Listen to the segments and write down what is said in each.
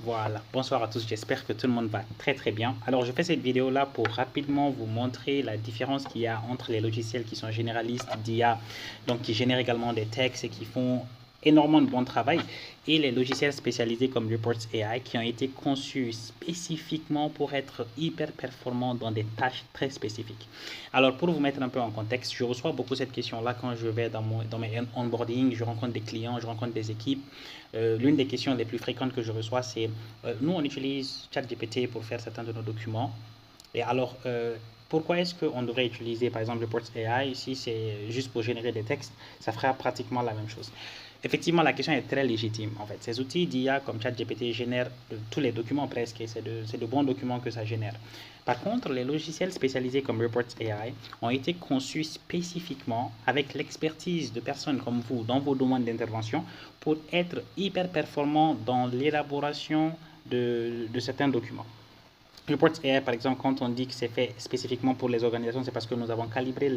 Voilà, bonsoir à tous, j'espère que tout le monde va très bien. Alors je fais cette vidéo là pour rapidement vous montrer la différence qu'il y a entre les logiciels qui sont généralistes d'IA, donc qui génèrent également des textes et qui font énormément de bon travail, et les logiciels spécialisés comme Reports AI qui ont été conçus spécifiquement pour être hyper performants dans des tâches très spécifiques. Alors pour vous mettre un peu en contexte, je reçois beaucoup cette question là quand je vais dans mes onboarding, je rencontre des clients, je rencontre des équipes. L'une des questions les plus fréquentes que je reçois, c'est nous, on utilise ChatGPT pour faire certains de nos documents. Et alors, pourquoi est-ce qu'on devrait utiliser, par exemple, Reports AI si c'est juste pour générer des textes? Ça fera pratiquement la même chose. Effectivement, la question est très légitime. En fait, ces outils d'IA comme ChatGPT génèrent tous les documents presque, et c'est de bons documents que ça génère. Par contre, les logiciels spécialisés comme Reports AI ont été conçus spécifiquement avec l'expertise de personnes comme vous dans vos domaines d'intervention pour être hyper performants dans l'élaboration de certains documents. Reports AI, par exemple, quand on dit que c'est fait spécifiquement pour les organisations, c'est parce que nous avons calibré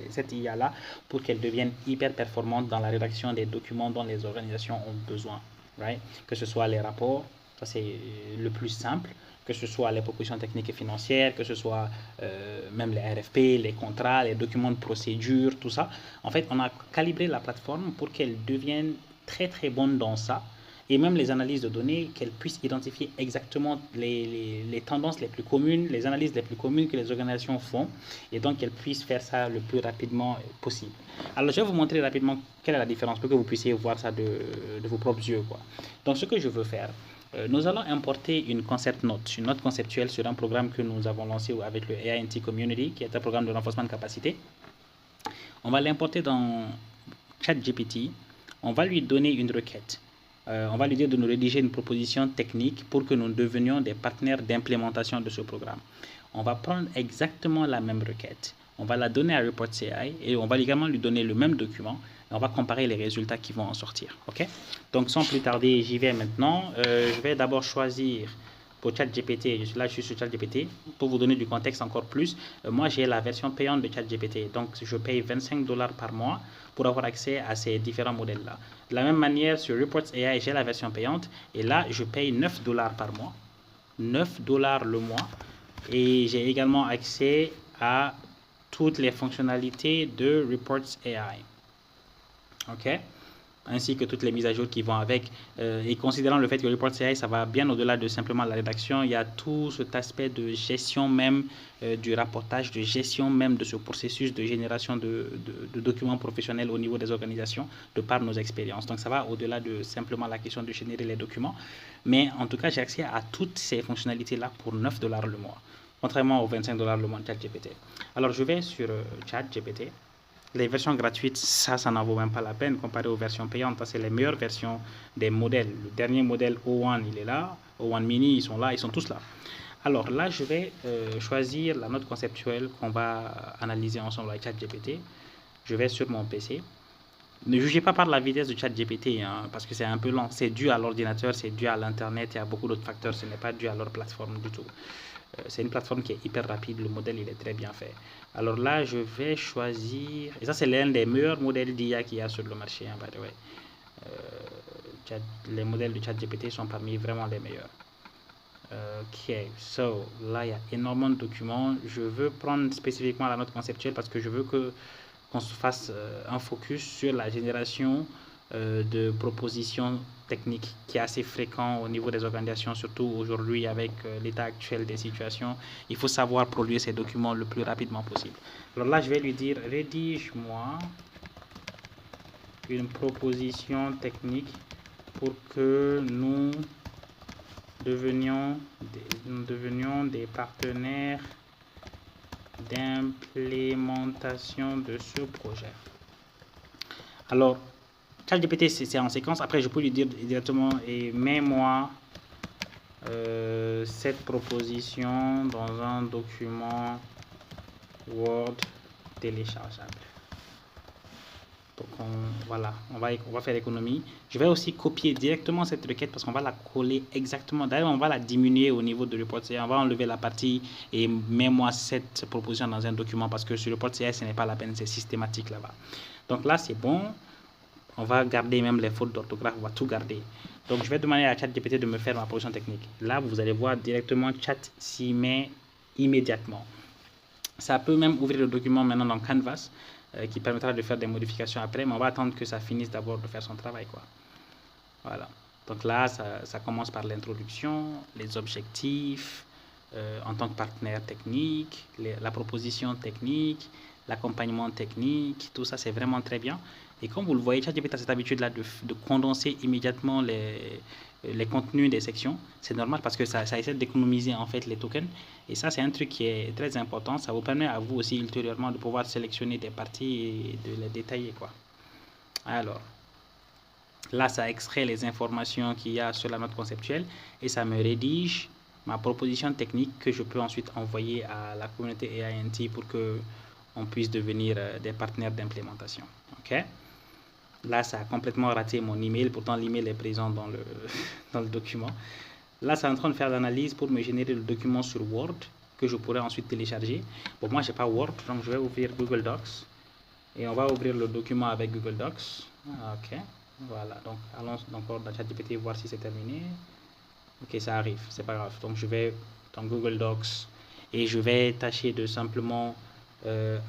cette IA-là pour qu'elle devienne hyper performante dans la rédaction des documents dont les organisations ont besoin. Right? Que ce soit les rapports, ça c'est le plus simple, que ce soit les propositions techniques et financières, que ce soit même les RFP, les contrats, les documents de procédure, tout ça. En fait, on a calibré la plateforme pour qu'elle devienne très bonne dans ça, et même les analyses de données, qu'elles puissent identifier exactement les tendances les plus communes, les analyses les plus communes que les organisations font, et donc qu'elles puissent faire ça le plus rapidement possible. Alors je vais vous montrer rapidement quelle est la différence pour que vous puissiez voir ça de vos propres yeux, quoi. Donc ce que je veux faire, nous allons importer une concept note, une note conceptuelle sur un programme que nous avons lancé avec le AINT Community, qui est un programme de renforcement de capacité. On va l'importer dans ChatGPT, on va lui donner une requête. On va lui dire de nous rédiger une proposition technique pour que nous devenions des partenaires d'implémentation de ce programme. On va prendre exactement la même requête, on va la donner à Reports AI et on va également lui donner le même document et on va comparer les résultats qui vont en sortir. Ok? Donc sans plus tarder, j'y vais maintenant. Je vais d'abord choisir pour ChatGPT, là je suis sur ChatGPT, pour vous donner du contexte encore plus, moi j'ai la version payante de ChatGPT, donc je paye 25 $ par mois pour avoir accès à ces différents modèles-là. De la même manière, sur Reports AI, j'ai la version payante, et là je paye 9 $ par mois, 9 $ le mois, et j'ai également accès à toutes les fonctionnalités de Reports AI. Ok? Ainsi que toutes les mises à jour qui vont avec. Et considérant le fait que Reports AI, ça va bien au-delà de simplement la rédaction, il y a tout cet aspect de gestion même du rapportage, de gestion même de ce processus de génération de documents professionnels au niveau des organisations, de par nos expériences. Donc ça va au-delà de simplement la question de générer les documents. Mais en tout cas, j'ai accès à toutes ces fonctionnalités-là pour 9 $ le mois, contrairement aux 25 $ le mois de ChatGPT. Alors je vais sur ChatGPT. Les versions gratuites, ça n'en vaut même pas la peine comparé aux versions payantes. C'est les meilleures versions des modèles. Le dernier modèle O1, il est là. O1 Mini, ils sont là, ils sont tous là. Alors là, je vais choisir la note conceptuelle qu'on va analyser ensemble avec ChatGPT. Je vais sur mon PC. Ne jugez pas par la vitesse de ChatGPT, hein, parce que c'est un peu lent. C'est dû à l'ordinateur, c'est dû à l'Internet et à beaucoup d'autres facteurs. Ce n'est pas dû à leur plateforme du tout. C'est une plateforme qui est hyper rapide, le modèle il est très bien fait. Alors là, je vais choisir, et ça c'est l'un des meilleurs modèles d'IA qu'il y a sur le marché, hein, by the way. Les modèles de ChatGPT sont parmi vraiment les meilleurs. Ok, so là il y a énormément de documents. Je veux prendre spécifiquement la note conceptuelle parce que je veux qu'on se fasse un focus sur la génération de propositions techniques qui est assez fréquent au niveau des organisations, surtout aujourd'hui avec l'état actuel des situations. Il faut savoir produire ces documents le plus rapidement possible. Alors là, je vais lui dire, rédige-moi une proposition technique pour que nous devenions des partenaires d'implémentation de ce projet. Alors, ChatGPT, c'est en séquence. Après, je peux lui dire directement et mets-moi cette proposition dans un document Word téléchargeable. Donc, voilà, on va faire l'économie. Je vais aussi copier directement cette requête parce qu'on va la coller exactement. D'ailleurs, on va la diminuer au niveau de Report CI. On va enlever la partie et mets-moi cette proposition dans un document parce que sur Report CI, ce n'est pas la peine, c'est systématique là-bas. Donc là, c'est bon. On va garder même les fautes d'orthographe, on va tout garder. Donc, je vais demander à ChatGPT de me faire ma proposition technique. Là, vous allez voir directement, Chat s'y met immédiatement. Ça peut même ouvrir le document maintenant dans Canvas, qui permettra de faire des modifications après, mais on va attendre que ça finisse d'abord de faire son travail, quoi. Voilà. Donc là, ça commence par l'introduction, les objectifs, en tant que partenaire technique, la proposition technique, l'accompagnement technique, tout ça c'est vraiment très bien. Et comme vous le voyez, ChatGPT a cette habitude-là de condenser immédiatement les contenus des sections. C'est normal parce que ça essaie d'économiser en fait les tokens. Et ça, c'est un truc qui est très important. Ça vous permet à vous aussi ultérieurement de pouvoir sélectionner des parties et de les détailler, quoi. Alors, là, ça extrait les informations qu'il y a sur la note conceptuelle et ça me rédige ma proposition technique que je peux ensuite envoyer à la communauté AINT pour que on puisse devenir des partenaires d'implémentation. Ok? Là, ça a complètement raté mon email. Pourtant, l'email est présent dans le document. Là, c'est en train de faire l'analyse pour me générer le document sur Word que je pourrais ensuite télécharger. Bon, moi, je n'ai pas Word, donc je vais ouvrir Google Docs. Et on va ouvrir le document avec Google Docs. Ok, voilà. Donc, allons encore dans ChatGPT voir si c'est terminé. Ok, ça arrive, c'est pas grave. Donc, je vais dans Google Docs et je vais tâcher de simplement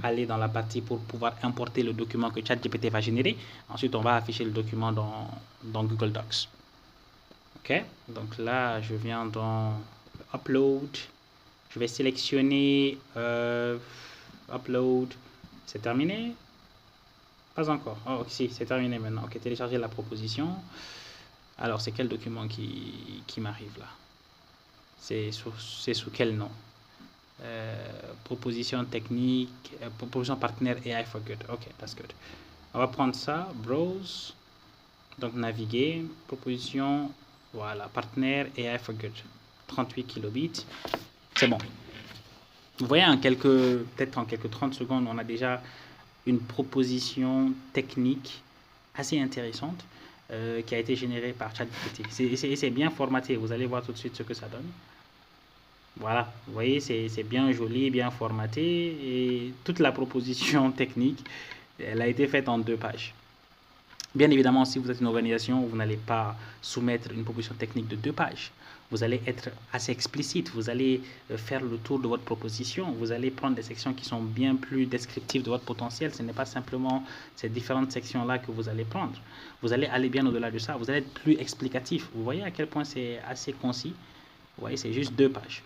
aller dans la partie pour pouvoir importer le document que ChatGPT va générer. Ensuite, on va afficher le document dans Google Docs. Ok, donc là, je viens dans Upload. Je vais sélectionner Upload. C'est terminé? Pas encore. Oh, si, c'est terminé maintenant. Ok, télécharger la proposition. Alors, c'est quel document qui m'arrive là? C'est sous quel nom? Proposition technique, proposition partenaire AI for good. Ok, that's good. On va prendre ça, browse, donc naviguer, proposition, voilà, partenaire AI for good, 38 kilobits, c'est bon. Vous voyez, peut-être en quelques 30 secondes, on a déjà une proposition technique assez intéressante qui a été générée par ChatGPT. C'est bien formaté, vous allez voir tout de suite ce que ça donne. Voilà, vous voyez, c'est bien joli, bien formaté et toute la proposition technique, elle a été faite en 2 pages. Bien évidemment, si vous êtes une organisation, vous n'allez pas soumettre une proposition technique de 2 pages. Vous allez être assez explicite, vous allez faire le tour de votre proposition, vous allez prendre des sections qui sont bien plus descriptives de votre potentiel. Ce n'est pas simplement ces différentes sections-là que vous allez prendre. Vous allez aller bien au-delà de ça, vous allez être plus explicatif. Vous voyez à quel point c'est assez concis. Vous voyez, c'est juste 2 pages.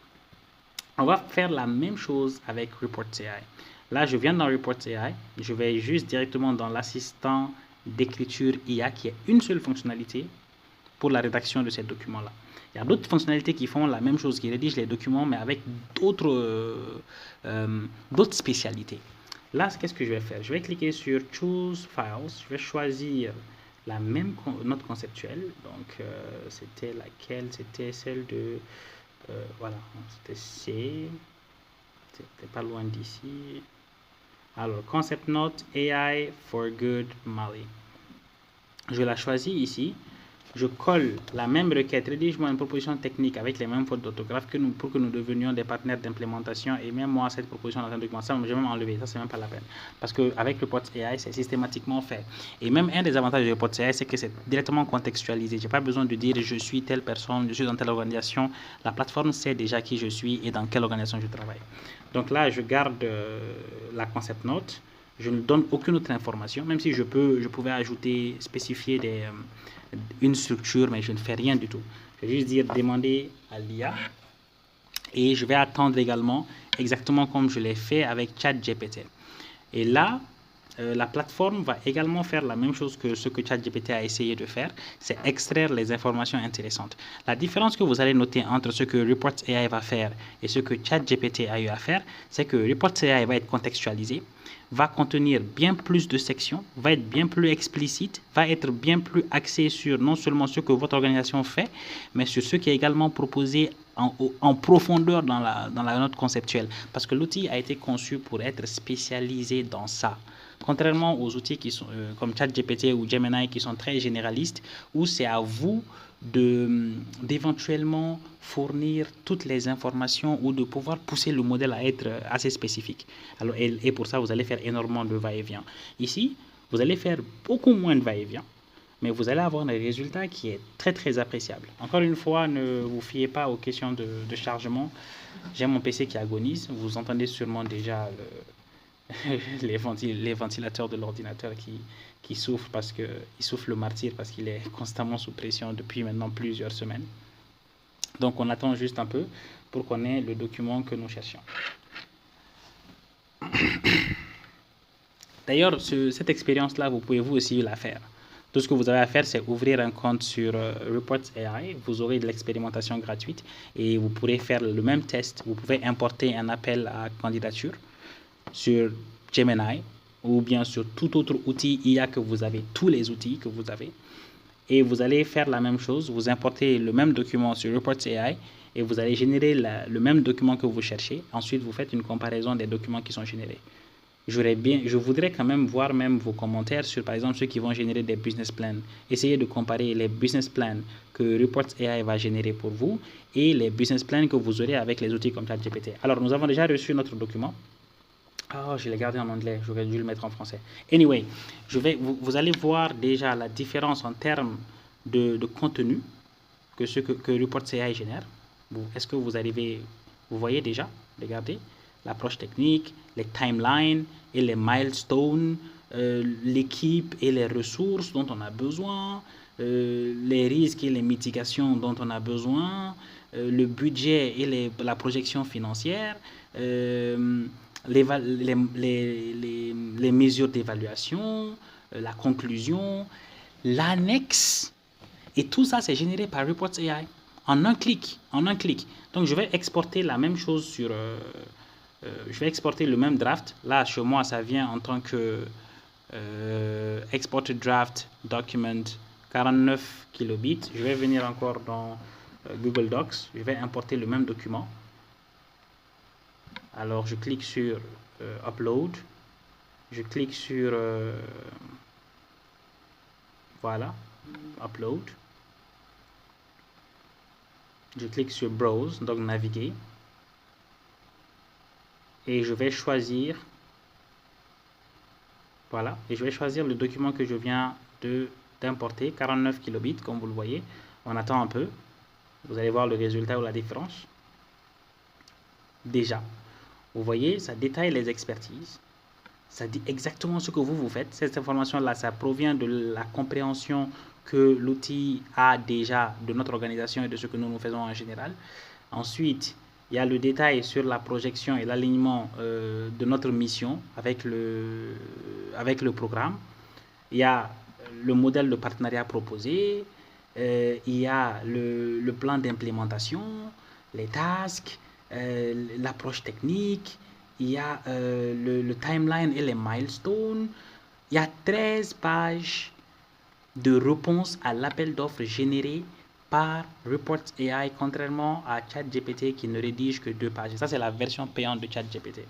On va faire la même chose avec Reports AI. Là, je viens dans Reports AI, je vais juste directement dans l'assistant d'écriture IA qui est une seule fonctionnalité pour la rédaction de ces documents-là. Il y a d'autres fonctionnalités qui font la même chose, qui rédigent les documents, mais avec d'autres spécialités. Là, qu'est-ce que je vais faire? Je vais cliquer sur Choose Files, je vais choisir la même note conceptuelle. Donc, c'était laquelle? C'était celle de... voilà, c'était C, c'était pas loin d'ici. Alors, Concept Note AI for Good Mali. Je la choisis ici. Je colle la même requête, rédige-moi une proposition technique avec les mêmes fautes d'orthographe pour que nous devenions des partenaires d'implémentation. Et même moi, cette proposition dans un document, ça, je vais même enlever. Ça, c'est même pas la peine. Parce qu'avec Reports AI, c'est systématiquement fait. Et même un des avantages de Reports AI, c'est que c'est directement contextualisé. Je n'ai pas besoin de dire je suis telle personne, je suis dans telle organisation. La plateforme sait déjà qui je suis et dans quelle organisation je travaille. Donc là, je garde la concept note. Je ne donne aucune autre information, même si je pouvais ajouter, spécifier une structure, mais je ne fais rien du tout. Je vais juste dire demander à l'IA et je vais attendre également exactement comme je l'ai fait avec ChatGPT. Et là, la plateforme va également faire la même chose que ce que ChatGPT a essayé de faire, c'est extraire les informations intéressantes. La différence que vous allez noter entre ce que Reports AI va faire et ce que ChatGPT a eu à faire, c'est que Reports AI va être contextualisé, va contenir bien plus de sections, va être bien plus explicite, va être bien plus axé sur non seulement ce que votre organisation fait, mais sur ce qui est également proposé en profondeur dans la note conceptuelle. Parce que l'outil a été conçu pour être spécialisé dans ça. Contrairement aux outils qui sont comme ChatGPT ou Gemini qui sont très généralistes, où c'est à vous d'éventuellement fournir toutes les informations ou de pouvoir pousser le modèle à être assez spécifique. Alors, et pour ça, vous allez faire énormément de va-et-vient. Ici, Vous allez faire beaucoup moins de va-et-vient, mais vous allez avoir un résultat qui est très très appréciable. Encore une fois, ne vous fiez pas aux questions de chargement. J'ai mon PC qui agonise. Vous entendez sûrement déjà les ventilateurs de l'ordinateur qui souffrent parce que il souffle le martyr parce qu'il est constamment sous pression depuis maintenant plusieurs semaines. Donc on attend juste un peu pour qu'on ait le document que nous cherchions. D'ailleurs, cette expérience-là, vous pouvez vous aussi la faire. Tout ce que vous avez à faire, c'est ouvrir un compte sur Reports AI. Vous aurez de l'expérimentation gratuite et vous pourrez faire le même test. Vous pouvez importer un appel à candidature sur Gemini ou bien sur tout autre outil IA que vous avez, tous les outils que vous avez. Et vous allez faire la même chose. Vous importez le même document sur Reports AI et vous allez générer le même document que vous cherchez. Ensuite, vous faites une comparaison des documents qui sont générés. Je voudrais quand même voir même vos commentaires sur, par exemple, ceux qui vont générer des business plans. Essayez de comparer les business plans que Reports AI va générer pour vous et les business plans que vous aurez avec les outils comme ChatGPT. Alors, nous avons déjà reçu notre document. Oh, je l'ai gardé en anglais, j'aurais dû le mettre en français. Anyway, vous allez voir déjà la différence en termes de contenu que Reports AI génère. Est-ce que vous voyez déjà, regardez, l'approche technique, les timelines et les milestones, l'équipe et les ressources dont on a besoin, les risques et les mitigations dont on a besoin, le budget et la projection financière, les mesures d'évaluation, la conclusion, l'annexe, et tout ça c'est généré par Reports AI en un clic, Donc je vais exporter la même chose sur, je vais exporter le même draft. Là chez moi ça vient en tant que exported draft document 49 kilobits. Je vais venir encore dans Google Docs, je vais importer le même document. Alors je clique sur Upload, je clique sur voilà, Upload, je clique sur Browse, donc naviguer, et je vais choisir, voilà, et je vais choisir le document que je viens d'importer, 49 kilobits comme vous le voyez. On attend un peu, vous allez voir le résultat ou la différence. Déjà, vous voyez, ça détaille les expertises. Ça dit exactement ce que vous faites. Cette information-là, ça provient de la compréhension que l'outil a déjà de notre organisation et de ce que nous faisons en général. Ensuite, il y a le détail sur la projection et l'alignement de notre mission avec le programme. Il y a le modèle de partenariat proposé. Il y a le plan d'implémentation, les tasks, l'approche technique. Il y a le timeline et les milestones. Il y a 13 pages de réponses à l'appel d'offres généré par Reports AI, contrairement à ChatGPT qui ne rédige que 2 pages. Et ça, c'est la version payante de ChatGPT.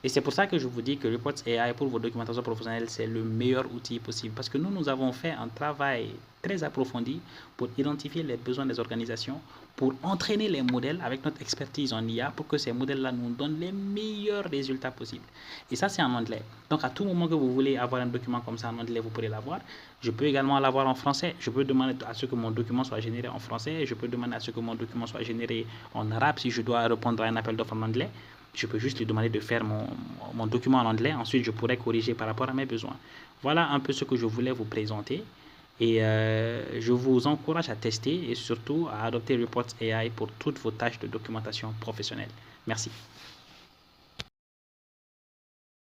Et c'est pour ça que je vous dis que Reports AI pour vos documentations professionnelles, c'est le meilleur outil possible. Parce que nous avons fait un travail très approfondi pour identifier les besoins des organisations, pour entraîner les modèles avec notre expertise en IA pour que ces modèles-là nous donnent les meilleurs résultats possibles. Et ça, c'est en anglais. Donc, à tout moment que vous voulez avoir un document comme ça en anglais, vous pourrez l'avoir. Je peux également l'avoir en français. Je peux demander à ce que mon document soit généré en français. Je peux demander à ce que mon document soit généré en arabe si je dois répondre à un appel d'offres en anglais. Je peux juste lui demander de faire mon document en anglais. Ensuite, je pourrais corriger par rapport à mes besoins. Voilà un peu ce que je voulais vous présenter. Et je vous encourage à tester et surtout à adopter Reports AI pour toutes vos tâches de documentation professionnelle. Merci.